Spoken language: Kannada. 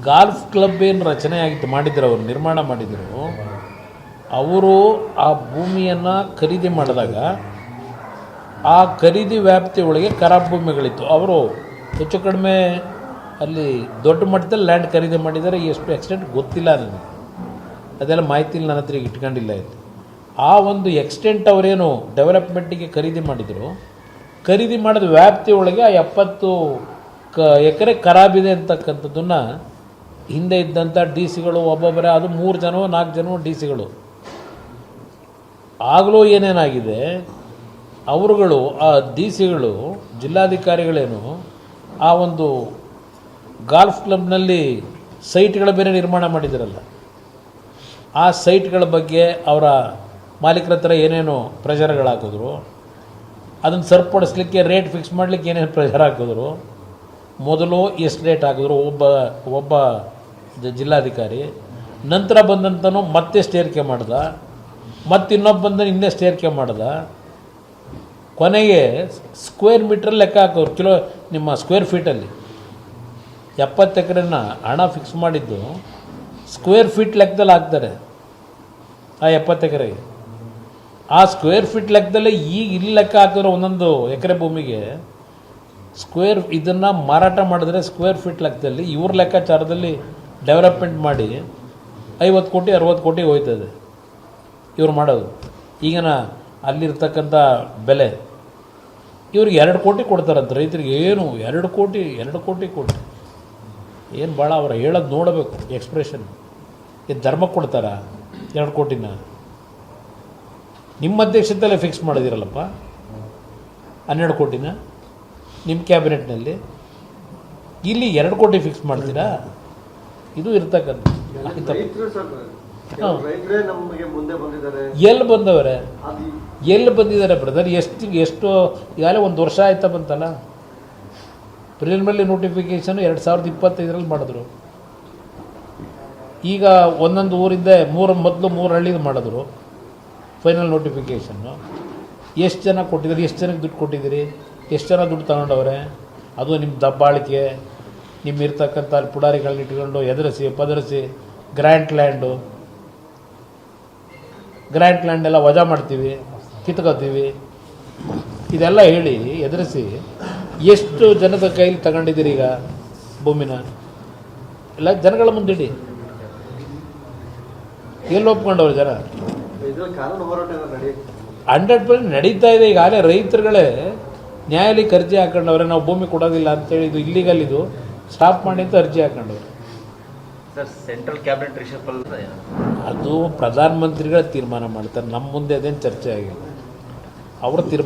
ಗಾಲ್ಫ್ ಕ್ಲಬ್ ಏನು ರಚನೆ ಆಗಿತ್ತು ಮಾಡಿದ್ರು, ಅವರು ನಿರ್ಮಾಣ ಮಾಡಿದರು. ಅವರು ಆ ಭೂಮಿಯನ್ನು ಖರೀದಿ ಮಾಡಿದಾಗ ಆ ಖರೀದಿ ವ್ಯಾಪ್ತಿ ಒಳಗೆ ಖರಾಬ್ ಭೂಮಿಗಳಿತ್ತು. ಅವರು ಹೆಚ್ಚು ಕಡಿಮೆ ಅಲ್ಲಿ ದೊಡ್ಡ ಮಟ್ಟದಲ್ಲಿ ಲ್ಯಾಂಡ್ ಖರೀದಿ ಮಾಡಿದ್ದಾರೆ. ಎಷ್ಟು ಎಕ್ಸ್ಟೆಂಟ್ ಗೊತ್ತಿಲ್ಲ ನನಗೆ, ಅದೆಲ್ಲ ಮಾಹಿತಿ ನನ್ನ ಹತ್ರ ಈಗ ಇಟ್ಕೊಂಡಿಲ್ಲ ಇತ್ತು. ಆ ಒಂದು ಎಕ್ಸ್ಟೆಂಟ್ ಅವರೇನು ಡೆವಲಪ್ಮೆಂಟಿಗೆ ಖರೀದಿ ಮಾಡಿದರು, ಖರೀದಿ ಮಾಡಿದ ವ್ಯಾಪ್ತಿ ಒಳಗೆ ಆ 70 ಎಕರೆ ಖರಾಬಿದೆ ಅಂತಕ್ಕಂಥದ್ದನ್ನು ಹಿಂದೆ ಇದ್ದಂಥ ಡಿ ಸಿಗಳು ಒಬ್ಬೊಬ್ಬರೇ, ಅದು 3 ಜನ 4 ಜನ ಡಿ ಸಿಗಳು. ಆಗಲೂ ಏನೇನಾಗಿದೆ, ಅವರುಗಳು ಆ ಡಿ ಸಿಗಳು ಜಿಲ್ಲಾಧಿಕಾರಿಗಳೇನು ಆ ಒಂದು ಗಾಲ್ಫ್ ಕ್ಲಬ್ನಲ್ಲಿ ಸೈಟ್ಗಳ ಬೇರೆ ನಿರ್ಮಾಣ ಮಾಡಿದಿರಲ್ಲ, ಆ ಸೈಟ್ಗಳ ಬಗ್ಗೆ ಅವರ ಮಾಲೀಕರ ಹತ್ರ ಏನೇನು ಪ್ರೆಷರ್ಗಳು ಹಾಕಿದ್ರು, ಅದನ್ನು ಸರಿಪಡಿಸ್ಲಿಕ್ಕೆ ರೇಟ್ ಫಿಕ್ಸ್ ಮಾಡಲಿಕ್ಕೆ ಏನೇನು ಪ್ರೆಷರ್ ಹಾಕಿದ್ರು. ಮೊದಲು ಎಷ್ಟು ರೇಟ್ ಹಾಕಿದ್ರು ಒಬ್ಬ ಜಿಲ್ಲಾಧಿಕಾರಿ, ನಂತರ ಬಂದಂತನೂ ಮತ್ತೆ ಸ್ಟೇರಿಕೆ ಮಾಡ್ದ, ಮತ್ತು ಇನ್ನೊಬ್ಬ ಬಂದ ಇನ್ನೇ ಸ್ಟೇರಿಕೆ ಮಾಡ್ದ. ಕೊನೆಗೆ ಸ್ಕ್ವೇರ್ ಮೀಟ್ರಲ್ಲಿ ಲೆಕ್ಕ ಹಾಕೋರು, ಕಿಲೋ ನಿಮ್ಮ ಸ್ಕ್ವೇರ್ ಫೀಟಲ್ಲಿ 70 ಎಕರೆನ ಹಣ ಫಿಕ್ಸ್ ಮಾಡಿದ್ದು ಸ್ಕ್ವೇರ್ ಫೀಟ್ ಲೆಕ್ಕದಲ್ಲಿ ಹಾಕ್ತಾರೆ. ಆ 70 ಎಕರೆಗೆ ಆ ಸ್ಕ್ವೇರ್ ಫೀಟ್ ಲೆಕ್ಕದಲ್ಲೇ ಈಗ ಇಲ್ಲಿ ಲೆಕ್ಕ ಹಾಕಿದ್ರೆ ಒಂದೊಂದು ಎಕರೆ ಭೂಮಿಗೆ ಸ್ಕ್ವೇರ್ ಇದನ್ನು ಮಾರಾಟ ಮಾಡಿದ್ರೆ ಸ್ಕ್ವೇರ್ ಫೀಟ್ ಲೆಕ್ಕದಲ್ಲಿ ಇವ್ರ ಲೆಕ್ಕಾಚಾರದಲ್ಲಿ ಡೆವಲಪ್ಮೆಂಟ್ ಮಾಡಿ 50 ಕೋಟಿ 60 ಕೋಟಿ ಹೋಯ್ತದೆ ಇವ್ರು ಮಾಡೋದು. ಈಗಿನ ಅಲ್ಲಿರ್ತಕ್ಕಂಥ ಬೆಲೆ ಇವ್ರಿಗೆ 2 ಕೋಟಿ ಕೊಡ್ತಾರಂತ ರೈತರಿಗೆ. ಏನು 2 ಕೋಟಿ ಏನು ಭಾಳ ಅವ್ರು ಹೇಳೋದು ನೋಡಬೇಕು ಎಕ್ಸ್ಪ್ರೆಷನ್. ಇದು ಧರ್ಮಕ್ಕೆ ಕೊಡ್ತಾರಾ 2 ಕೋಟಿನ? ನಿಮ್ಮ ಅಧ್ಯಕ್ಷತೆಯಲ್ಲೇ ಫಿಕ್ಸ್ ಮಾಡಿದಿರಲ್ಲಪ್ಪ 12 ಕೋಟಿನ ನಿಮ್ಮ ಕ್ಯಾಬಿನೆಟ್ನಲ್ಲಿ. ಇಲ್ಲಿ 2 ಕೋಟಿ ಫಿಕ್ಸ್ ಮಾಡ್ತೀರಾ? ಇದು ಇರ್ತಕ್ಕಂಥ ಎಲ್ಲಿ ಬಂದಿದ್ದಾರೆ ಬ್ರದರ್? ಎಷ್ಟು ಈಗಾಗಲೇ 1 ವರ್ಷ ಆಯ್ತಾ ಬಂತಲ್ಲ. ಪ್ರಿಲಿಮಿನರಿ ನೋಟಿಫಿಕೇಷನ್ 2025ರಲ್ಲಿ ಮಾಡಿದ್ರು. ಈಗ ಒಂದೊಂದು ಊರಿಂದ ಮೊದಲು 3 ಹಳ್ಳಿದು ಮಾಡಿದ್ರು ಫೈನಲ್ ನೋಟಿಫಿಕೇಷನ್ನು. ಎಷ್ಟು ಜನ ಕೊಟ್ಟಿದ್ದೀರಿ, ಎಷ್ಟು ಜನಕ್ಕೆ ದುಡ್ಡು ಕೊಟ್ಟಿದ್ದೀರಿ, ಎಷ್ಟು ಜನ ದುಡ್ಡು ತಗೊಂಡವ್ರೆ? ಅದು ನಿಮ್ಮ ದಬ್ಬಾಳಿಕೆ, ನಿಮ್ಮ ಇರ್ತಕ್ಕಂಥ ಪುಡಾರಿಗಳನ್ನ ಇಟ್ಕೊಂಡು ಎದುರಿಸಿ ಪದರಿಸಿ ಗ್ರ್ಯಾಂಟ್ ಲ್ಯಾಂಡೆಲ್ಲ ವಜಾ ಮಾಡ್ತೀವಿ, ಕಿತ್ಕೋತೀವಿ, ಇದೆಲ್ಲ ಹೇಳಿ ಎದುರಿಸಿ ಎಷ್ಟು ಜನದ ಕೈಲಿ ತಗೊಂಡಿದ್ದೀರಿ ಈಗ ಭೂಮಿನ? ಎಲ್ಲ ಜನಗಳ ಮುಂದಿಡಿ. ಎಲ್ಲಿ ಒಪ್ಕೊಂಡವ್ರು ಜನ? 100% ನಡೀತಾ ಇದೆ. ಈಗಾಗಲೇ ರೈತರುಗಳೇ ನ್ಯಾಯಾಲಯಕ್ಕೆ ಅರ್ಜಿ ಹಾಕೊಂಡವ್ರೆ, ನಾವು ಭೂಮಿ ಕೊಡೋದಿಲ್ಲ ಅಂತೇಳಿ, ಇದು ಇಲ್ಲಿಗಲ್, ಇದು ಸ್ಟಾಪ್ ಮಾಡಿ ಅಂತ ಅರ್ಜಿ ಹಾಕೊಂಡವ್ರೆ. ಸೆಂಟ್ರಲ್ ಕ್ಯಾಬಿನೆಟ್ ರಿಷಫಲ್ ಅದು ಪ್ರಧಾನಮಂತ್ರಿಗಳ ತೀರ್ಮಾನ ಮಾಡ್ತಾರೆ. ನಮ್ಮ ಮುಂದೆ ಅದೇನು ಚರ್ಚೆ ಆಗಿಲ್ಲ, ಅವ್ರ ತೀರ್ಮಾನ.